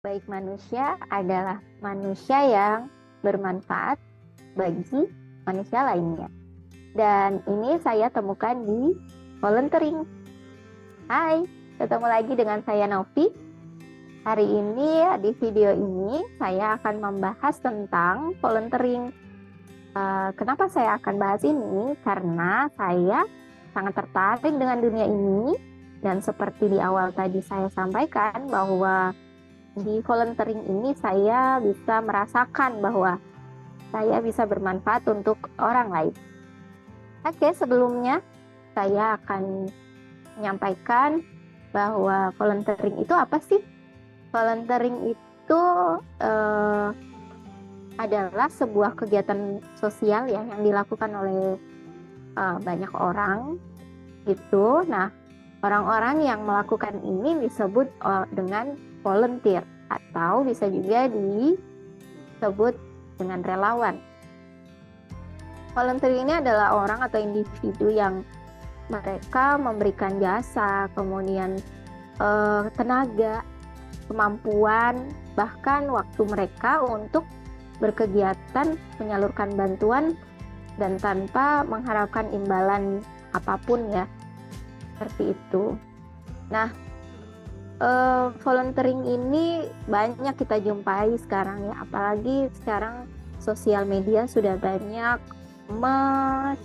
Baik manusia adalah manusia yang bermanfaat bagi manusia lainnya. Dan ini saya temukan di volunteering. Hai, ketemu lagi dengan saya Novi. Hari ini di video ini saya akan membahas tentang volunteering. Kenapa saya akan bahas ini? Karena saya sangat tertarik dengan dunia ini. Dan seperti di awal tadi saya sampaikan bahwa di volunteering ini saya bisa merasakan bahwa saya bisa bermanfaat untuk orang lain. Oke, sebelumnya saya akan menyampaikan bahwa volunteering itu apa sih? Volunteering itu adalah sebuah kegiatan sosial ya yang dilakukan oleh banyak orang gitu. Nah, orang-orang yang melakukan ini disebut dengan volunteer atau bisa juga disebut dengan relawan. Volunteer ini adalah orang atau individu yang mereka memberikan jasa, kemudian tenaga, kemampuan, bahkan waktu mereka untuk berkegiatan menyalurkan bantuan dan tanpa mengharapkan imbalan apapun ya. Seperti itu. Nah, volunteering ini banyak kita jumpai sekarang ya, apalagi sekarang sosial media sudah banyak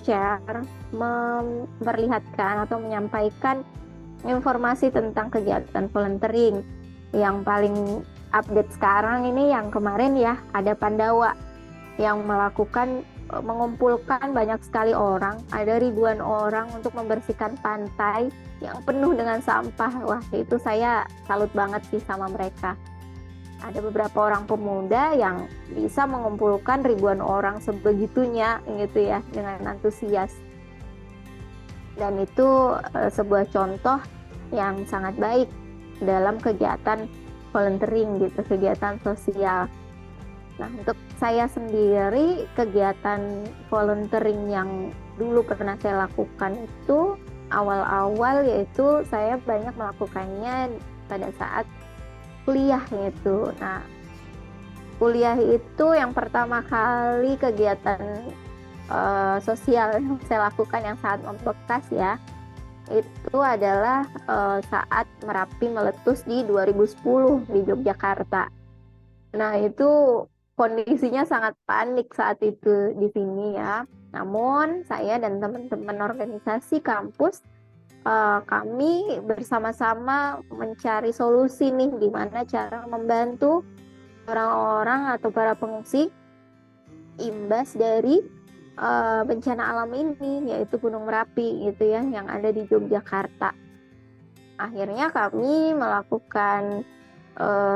share, memperlihatkan atau menyampaikan informasi tentang kegiatan volunteering. Yang paling update sekarang ini yang kemarin ya, ada Pandawa yang mengumpulkan banyak sekali orang, ada ribuan orang untuk membersihkan pantai yang penuh dengan sampah. Wah, itu saya salut banget sih sama mereka. Ada beberapa orang pemuda yang bisa mengumpulkan ribuan orang sebegitunya gitu ya, dengan antusias. Dan itu sebuah contoh yang sangat baik dalam kegiatan volunteering gitu, kegiatan sosial. Nah, untuk saya sendiri, kegiatan volunteering yang dulu pernah saya lakukan itu awal-awal yaitu saya banyak melakukannya pada saat kuliah gitu. Nah, kuliah itu yang pertama kali kegiatan sosial yang saya lakukan yang sangat membekas ya, itu adalah saat Merapi meletus di 2010 di Yogyakarta. Nah, itu kondisinya sangat panik saat itu di sini ya. Namun saya dan teman-teman organisasi kampus kami bersama-sama mencari solusi nih gimana cara membantu orang-orang atau para pengungsi imbas dari bencana alam ini yaitu Gunung Merapi gitu ya yang ada di Yogyakarta. Akhirnya kami melakukan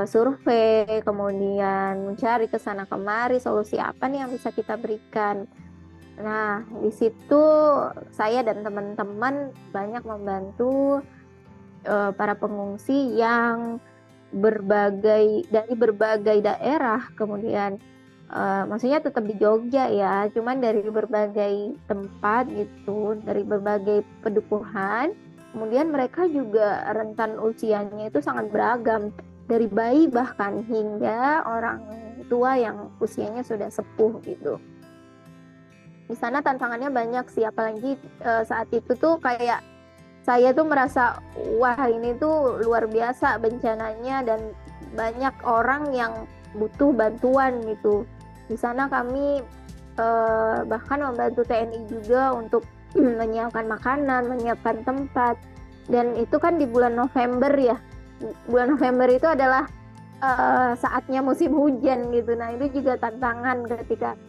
survei, kemudian mencari ke sana kemari solusi apa nih yang bisa kita berikan. Nah, di situ saya dan teman-teman banyak membantu para pengungsi yang dari berbagai daerah, kemudian maksudnya tetap di Jogja ya, cuman dari berbagai tempat gitu, dari berbagai pedukuhan. Kemudian mereka juga rentan usianya itu sangat beragam, dari bayi bahkan hingga orang tua yang usianya sudah sepuh gitu. Di sana tantangannya banyak sih, apalagi saat itu tuh kayak saya tuh merasa wah ini tuh luar biasa bencananya dan banyak orang yang butuh bantuan gitu. Di sana kami bahkan membantu TNI juga untuk menyiapkan makanan, menyiapkan tempat. Dan itu kan di bulan November ya. Bulan November itu adalah saatnya musim hujan gitu. Nah, itu juga tantangan ketika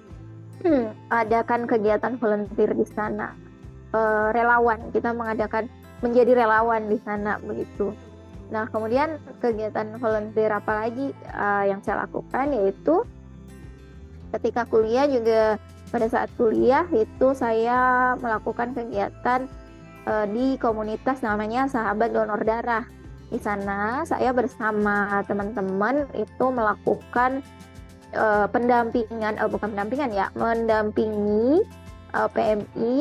adakan kegiatan volunteer di sana. Relawan, kita menjadi relawan di sana begitu. Nah, kemudian kegiatan volunteer apalagi yang saya lakukan yaitu ketika kuliah juga. Pada saat kuliah itu saya melakukan kegiatan di komunitas namanya Sahabat Donor Darah. Di sana saya bersama teman-teman itu melakukan mendampingi PMI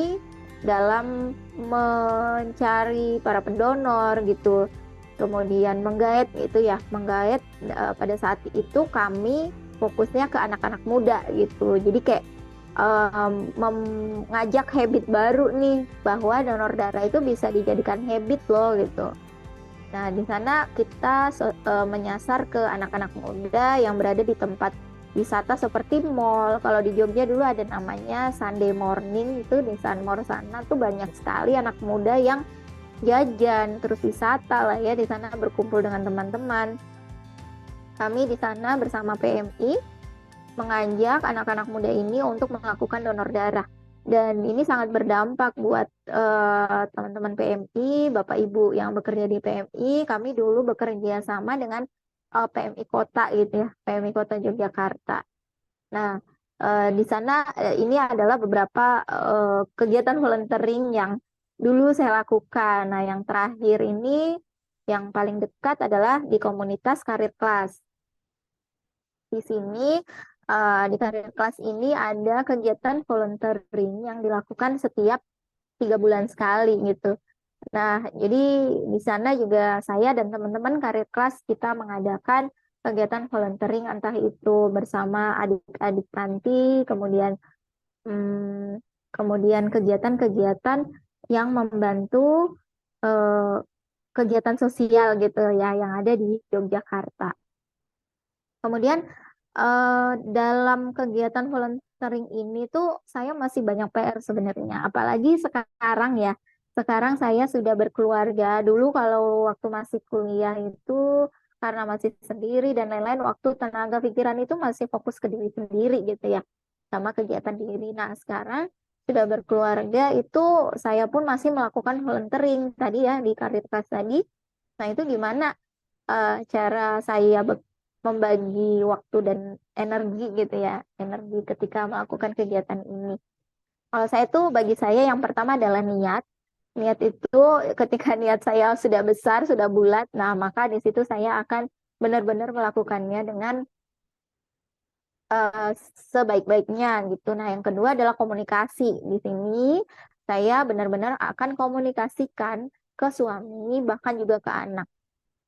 dalam mencari para pendonor gitu. kemudian menggait gitu ya, menggait pada saat itu kami fokusnya ke anak-anak muda gitu. Jadi kayak mengajak habit baru nih bahwa donor darah itu bisa dijadikan habit loh gitu. Nah, di sana kita menyasar ke anak-anak muda yang berada di tempat wisata seperti mall. Kalau di Jogja dulu ada namanya Sunday Morning, itu di Sunmore sana tuh banyak sekali anak muda yang jajan, terus wisata lah ya, di sana berkumpul dengan teman-teman. Kami di sana bersama PMI mengajak anak-anak muda ini untuk melakukan donor darah. Dan ini sangat berdampak buat teman-teman PMI, Bapak Ibu yang bekerja di PMI. Kami dulu bekerja sama dengan PMI Kota gitu ya, PMI Kota Yogyakarta. Nah, di sana ini adalah beberapa kegiatan volunteering yang dulu saya lakukan. Nah, yang terakhir ini yang paling dekat adalah di komunitas Karir Kelas. Di sini di Karir Kelas ini ada kegiatan volunteering yang dilakukan setiap 3 bulan sekali gitu. Nah, jadi di sana juga saya dan teman-teman Karir Kelas kita mengadakan kegiatan volunteering entah itu bersama adik-adik panti, kemudian kegiatan-kegiatan yang membantu eh, kegiatan sosial gitu ya yang ada di Yogyakarta. Kemudian dalam kegiatan volunteering ini tuh saya masih banyak PR sebenarnya. Apalagi sekarang ya. Sekarang saya sudah berkeluarga. Dulu kalau waktu masih kuliah itu karena masih sendiri dan lain-lain, waktu tenaga pikiran itu masih fokus ke diri sendiri gitu ya. Sama kegiatan diri. Nah, sekarang sudah berkeluarga itu saya pun masih melakukan volunteering tadi ya di Karir Kas tadi. Nah, itu gimana cara saya membagi waktu dan energi gitu ya, energi ketika melakukan kegiatan ini. Kalau saya tuh bagi saya yang pertama adalah niat. Niat itu ketika niat saya sudah besar, sudah bulat, nah maka di situ saya akan benar-benar melakukannya dengan eh, sebaik-baiknya gitu. Nah, yang kedua adalah komunikasi. Di sini saya benar-benar akan komunikasikan ke suami bahkan juga ke anak.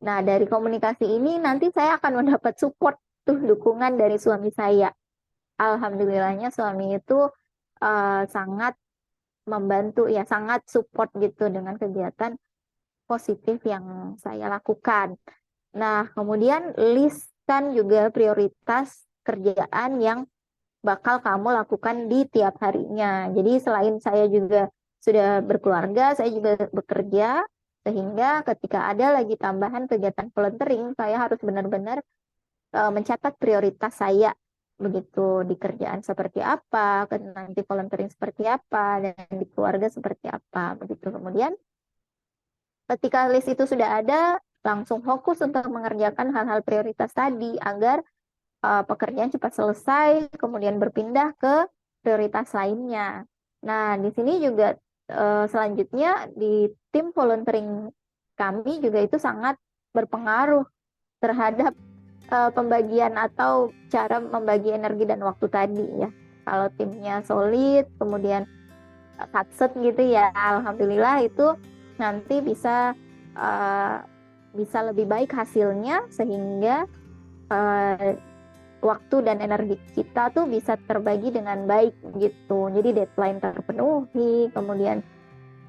Nah, dari komunikasi ini nanti saya akan mendapat support tuh dukungan dari suami saya. Alhamdulillahnya suami itu sangat membantu ya, sangat support gitu dengan kegiatan positif yang saya lakukan. Nah, kemudian listkan juga prioritas kerjaan yang bakal kamu lakukan di tiap harinya. Jadi selain saya juga sudah berkeluarga, saya juga bekerja, sehingga ketika ada lagi tambahan kegiatan volunteering, saya harus benar-benar mencatat prioritas saya begitu di kerjaan seperti apa, nanti volunteering seperti apa, dan di keluarga seperti apa begitu. Kemudian ketika list itu sudah ada, langsung fokus untuk mengerjakan hal-hal prioritas tadi agar pekerjaan cepat selesai, kemudian berpindah ke prioritas lainnya. Nah, di sini juga selanjutnya di tim volunteering kami juga itu sangat berpengaruh terhadap pembagian atau cara membagi energi dan waktu tadi ya. Kalau timnya solid, kemudian satset gitu ya, alhamdulillah itu nanti uh, bisa lebih baik hasilnya sehingga uh, waktu dan energi kita tuh bisa terbagi dengan baik gitu. Jadi deadline terpenuhi, kemudian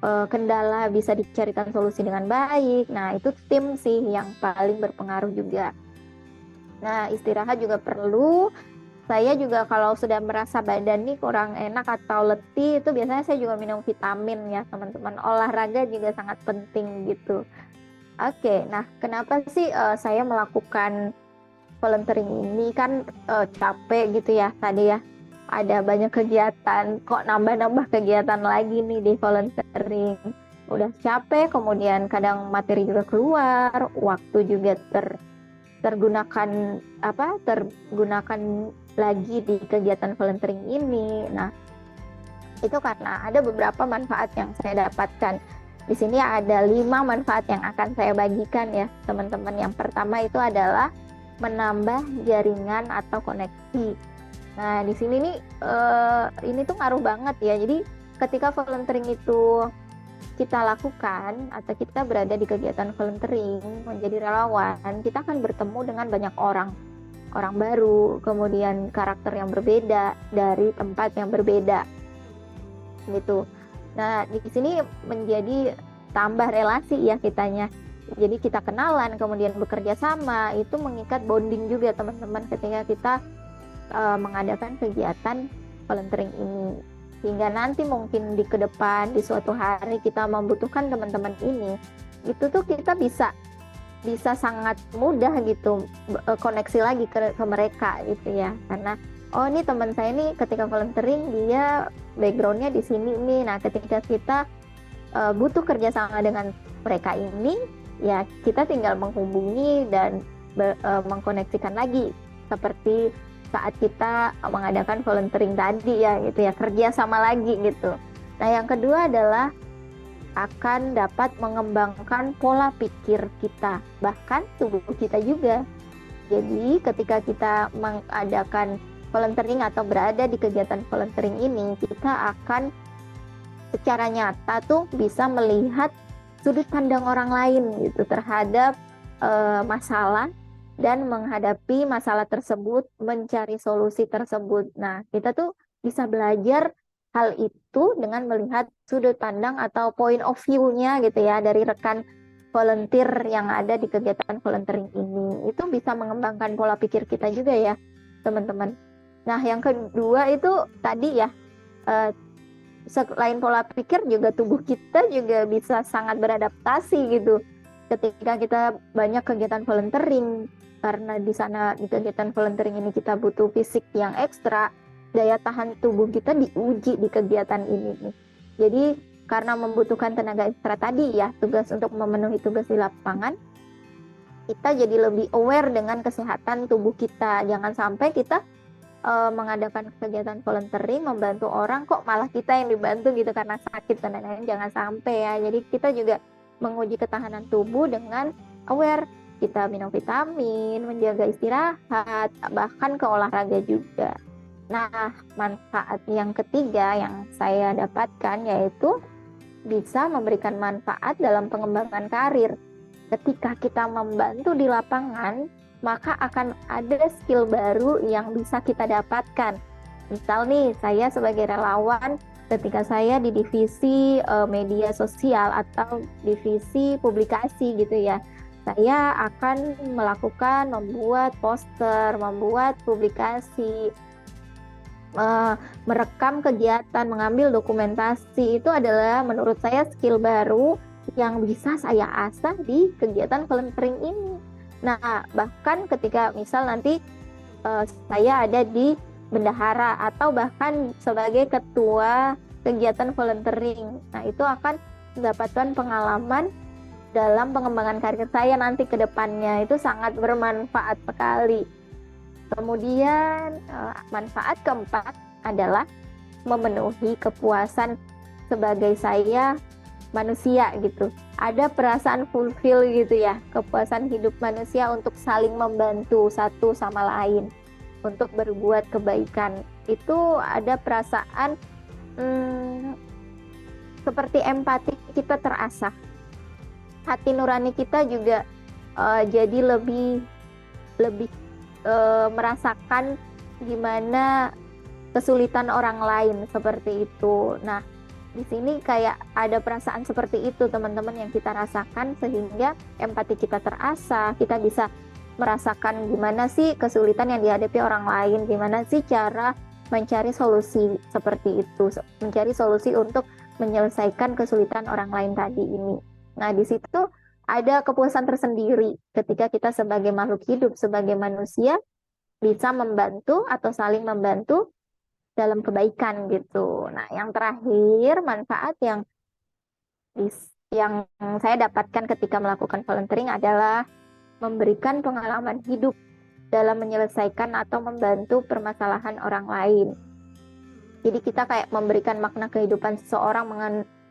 kendala bisa dicarikan solusi dengan baik. Nah, itu tim sih yang paling berpengaruh juga. Nah, istirahat juga perlu. Saya juga kalau sudah merasa badan nih kurang enak atau letih, itu biasanya saya juga minum vitamin ya, teman-teman. Olahraga juga sangat penting gitu. Oke, nah kenapa sih saya melakukan volunteering ini kan capek gitu ya tadi ya. Ada banyak kegiatan, kok nambah-nambah kegiatan lagi nih di volunteering. Udah capek, kemudian kadang materi juga keluar, waktu juga tergunakan lagi di kegiatan volunteering ini. Nah, itu karena ada beberapa manfaat yang saya dapatkan. Di sini ada 5 manfaat yang akan saya bagikan ya, teman-teman. Yang pertama itu adalah menambah jaringan atau koneksi. Nah, di sini nih ini tuh ngaruh banget ya. Jadi ketika volunteering itu kita lakukan atau kita berada di kegiatan volunteering menjadi relawan, kita akan bertemu dengan banyak orang baru, kemudian karakter yang berbeda dari tempat yang berbeda gitu. Nah, di sini menjadi tambah relasi ya kitanya. Jadi kita kenalan, kemudian bekerja sama, itu mengikat bonding juga teman-teman ketika kita mengadakan kegiatan volunteering ini. Sehingga nanti mungkin di ke depan, di suatu hari kita membutuhkan teman-teman ini, itu tuh kita bisa sangat mudah gitu koneksi lagi ke mereka gitu ya. Karena oh ini teman saya ini ketika volunteering dia backgroundnya di sini nih. Nah ketika kita butuh kerjasama dengan mereka ini, ya kita tinggal menghubungi dan mengkoneksikan lagi seperti saat kita mengadakan volunteering tadi ya gitu ya, kerja sama lagi gitu. Nah yang kedua adalah akan dapat mengembangkan pola pikir kita, bahkan tubuh kita juga. Jadi ketika kita mengadakan volunteering atau berada di kegiatan volunteering ini, kita akan secara nyata tuh bisa melihat sudut pandang orang lain gitu terhadap masalah dan menghadapi masalah tersebut, mencari solusi tersebut. Nah, kita tuh bisa belajar hal itu dengan melihat sudut pandang atau point of view-nya gitu ya dari rekan volunteer yang ada di kegiatan volunteering ini. Itu bisa mengembangkan pola pikir kita juga ya, teman-teman. Nah, yang kedua itu tadi ya, selain pola pikir juga tubuh kita juga bisa sangat beradaptasi gitu. Ketika kita banyak kegiatan volunteering, karena di sana di kegiatan volunteering ini kita butuh fisik yang ekstra, daya tahan tubuh kita diuji di kegiatan ini nih. Jadi karena membutuhkan tenaga ekstra tadi ya, tugas untuk memenuhi tugas di lapangan, kita jadi lebih aware dengan kesehatan tubuh kita. Jangan sampai kita mengadakan kegiatan volunteering membantu orang kok malah kita yang dibantu gitu karena sakit dan lain-lain, jangan sampai ya. Jadi kita juga menguji ketahanan tubuh dengan aware, kita minum vitamin, menjaga istirahat, bahkan ke olahraga juga. Nah, manfaat yang ketiga yang saya dapatkan yaitu bisa memberikan manfaat dalam pengembangan karir. Ketika kita membantu di lapangan, maka akan ada skill baru yang bisa kita dapatkan. Misal nih, saya sebagai relawan, ketika saya di divisi media sosial atau divisi publikasi gitu ya, saya akan melakukan membuat poster, membuat publikasi, merekam kegiatan, mengambil dokumentasi. Itu adalah menurut saya skill baru yang bisa saya asah di kegiatan volunteering ini. Nah, bahkan ketika misal nanti saya ada di bendahara atau bahkan sebagai ketua kegiatan volunteering, nah itu akan mendapatkan pengalaman dalam pengembangan karir saya nanti ke depannya. Itu sangat bermanfaat sekali. Kemudian manfaat keempat adalah memenuhi kepuasan sebagai saya manusia gitu. Ada perasaan fulfill gitu ya, kepuasan hidup manusia untuk saling membantu satu sama lain, untuk berbuat kebaikan. Itu ada perasaan seperti empati kita terasah. Hati nurani kita juga jadi lebih merasakan gimana kesulitan orang lain seperti itu. Nah, di sini kayak ada perasaan seperti itu teman-teman yang kita rasakan sehingga empati kita terasah, kita bisa merasakan gimana sih kesulitan yang dihadapi orang lain, gimana sih cara mencari solusi seperti itu, mencari solusi untuk menyelesaikan kesulitan orang lain tadi ini. Nah, di situ ada kepuasan tersendiri ketika kita sebagai makhluk hidup, sebagai manusia bisa membantu atau saling membantu dalam kebaikan gitu. Nah, yang terakhir manfaat yang saya dapatkan ketika melakukan volunteering adalah memberikan pengalaman hidup dalam menyelesaikan atau membantu permasalahan orang lain. Jadi kita kayak memberikan makna kehidupan seseorang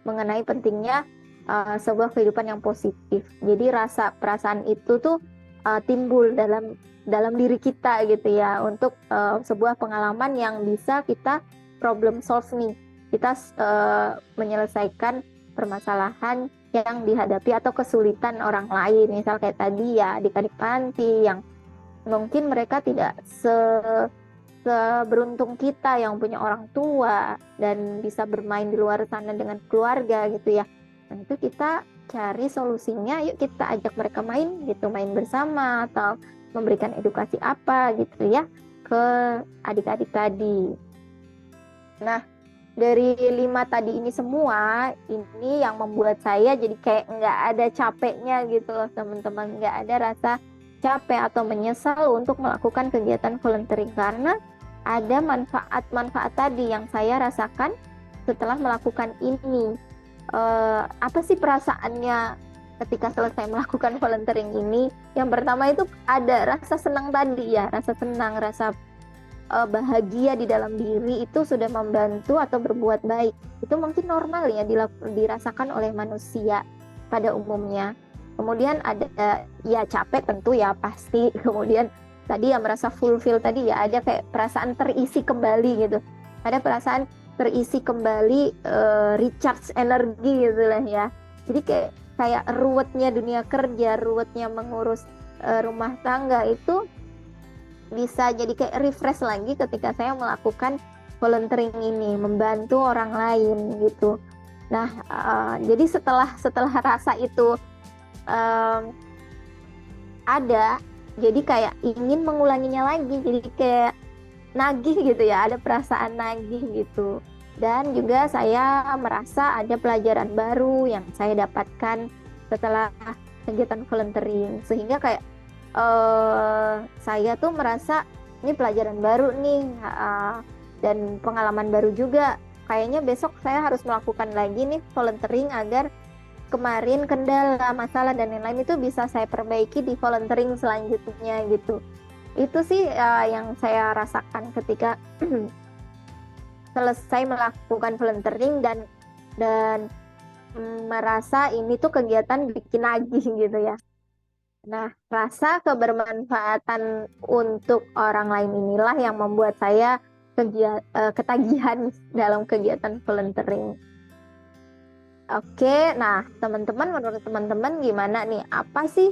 mengenai pentingnya sebuah kehidupan yang positif. Jadi rasa perasaan itu tuh timbul dalam diri kita gitu ya, untuk sebuah pengalaman yang bisa kita problem solve nih. Kita menyelesaikan permasalahan yang dihadapi atau kesulitan orang lain. Misal kayak tadi ya adik-adik panti yang mungkin mereka tidak seberuntung kita yang punya orang tua dan bisa bermain di luar sana dengan keluarga gitu ya. Nah, itu kita cari solusinya, yuk kita ajak mereka main gitu, main bersama atau memberikan edukasi apa gitu ya ke adik-adik tadi. Nah, dari 5 tadi ini semua, ini yang membuat saya jadi kayak nggak ada capeknya gitu loh teman-teman, nggak ada rasa capek atau menyesal untuk melakukan kegiatan volunteering karena ada manfaat-manfaat tadi yang saya rasakan setelah melakukan ini. Apa sih perasaannya ketika selesai melakukan volunteering ini? Yang pertama itu ada rasa senang tadi ya, rasa senang, rasa bahagia di dalam diri itu sudah membantu atau berbuat baik. Itu mungkin normal ya dirasakan oleh manusia pada umumnya. Kemudian ada ya capek tentu ya pasti. Kemudian tadi yang merasa fulfill tadi ya ada kayak perasaan terisi kembali gitu. Ada perasaan terisi kembali, recharge energi gitu lah ya. Jadi kayak ruwetnya dunia kerja, ruwetnya mengurus rumah tangga itu bisa jadi kayak refresh lagi ketika saya melakukan volunteering ini, membantu orang lain gitu. Nah, jadi setelah rasa itu ada, jadi kayak ingin mengulanginya lagi, jadi kayak nagih gitu ya, ada perasaan nagih gitu. Dan juga saya merasa ada pelajaran baru yang saya dapatkan setelah kegiatan volunteering, sehingga kayak saya tuh merasa ini pelajaran baru nih, dan pengalaman baru juga. Kayaknya besok saya harus melakukan lagi nih volunteering agar kemarin kendala, masalah dan lain-lain itu bisa saya perbaiki di volunteering selanjutnya gitu. Itu sih yang saya rasakan ketika selesai melakukan volunteering dan merasa ini tuh kegiatan bikin nagih gitu ya. Nah, rasa kebermanfaatan untuk orang lain inilah yang membuat saya ketagihan dalam kegiatan volunteering. Oke, nah teman-teman, menurut teman-teman gimana nih? Apa sih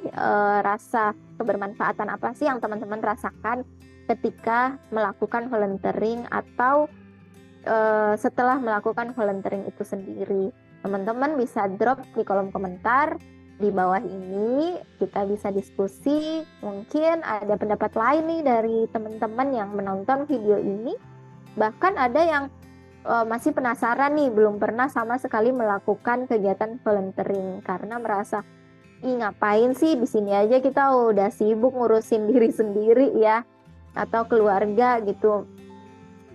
rasa kebermanfaatan apa sih yang teman-teman rasakan ketika melakukan volunteering atau setelah melakukan volunteering itu sendiri? Teman-teman bisa drop di kolom komentar di bawah ini, kita bisa diskusi. Mungkin ada pendapat lain nih dari teman-teman yang menonton video ini. Bahkan ada yang masih penasaran nih, belum pernah sama sekali melakukan kegiatan volunteering karena merasa, ih ngapain sih di sini aja kita udah sibuk ngurusin diri sendiri ya, atau keluarga gitu.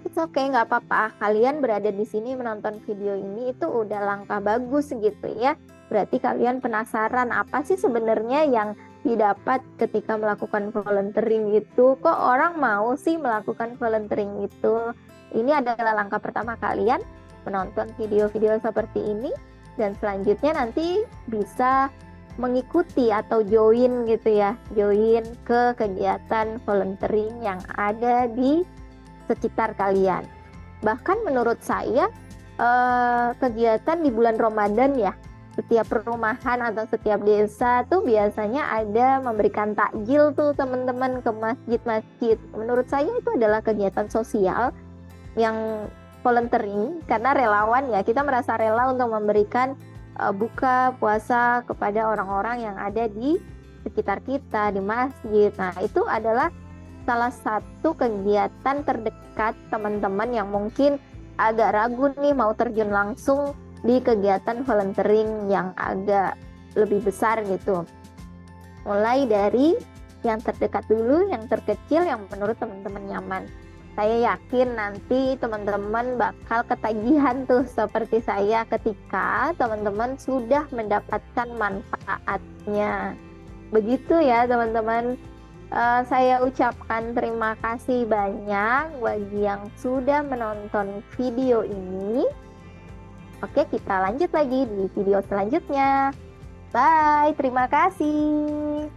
It's okay, nggak apa-apa. Kalian berada di sini menonton video ini itu udah langkah bagus gitu ya. Berarti kalian penasaran apa sih sebenarnya yang didapat ketika melakukan volunteering itu. Kok orang mau sih melakukan volunteering itu? Ini adalah langkah pertama kalian menonton video-video seperti ini. Dan selanjutnya nanti bisa mengikuti atau join gitu ya. Join ke kegiatan volunteering yang ada di sekitar kalian. Bahkan menurut saya kegiatan di bulan Ramadan ya, setiap perumahan atau setiap desa tuh biasanya ada memberikan takjil tuh teman-teman ke masjid-masjid. Menurut saya itu adalah kegiatan sosial yang volunteering karena relawan ya, kita merasa rela untuk memberikan buka puasa kepada orang-orang yang ada di sekitar kita di masjid. Nah, itu adalah salah satu kegiatan terdekat teman-teman yang mungkin agak ragu nih mau terjun langsung di kegiatan volunteering yang agak lebih besar gitu. Mulai dari yang terdekat dulu, yang terkecil, yang menurut teman-teman nyaman. Saya yakin nanti teman-teman bakal ketagihan tuh seperti saya ketika teman-teman sudah mendapatkan manfaatnya. Begitu ya teman-teman. Saya ucapkan terima kasih banyak bagi yang sudah menonton video ini. Oke, kita lanjut lagi di video selanjutnya. Bye, terima kasih.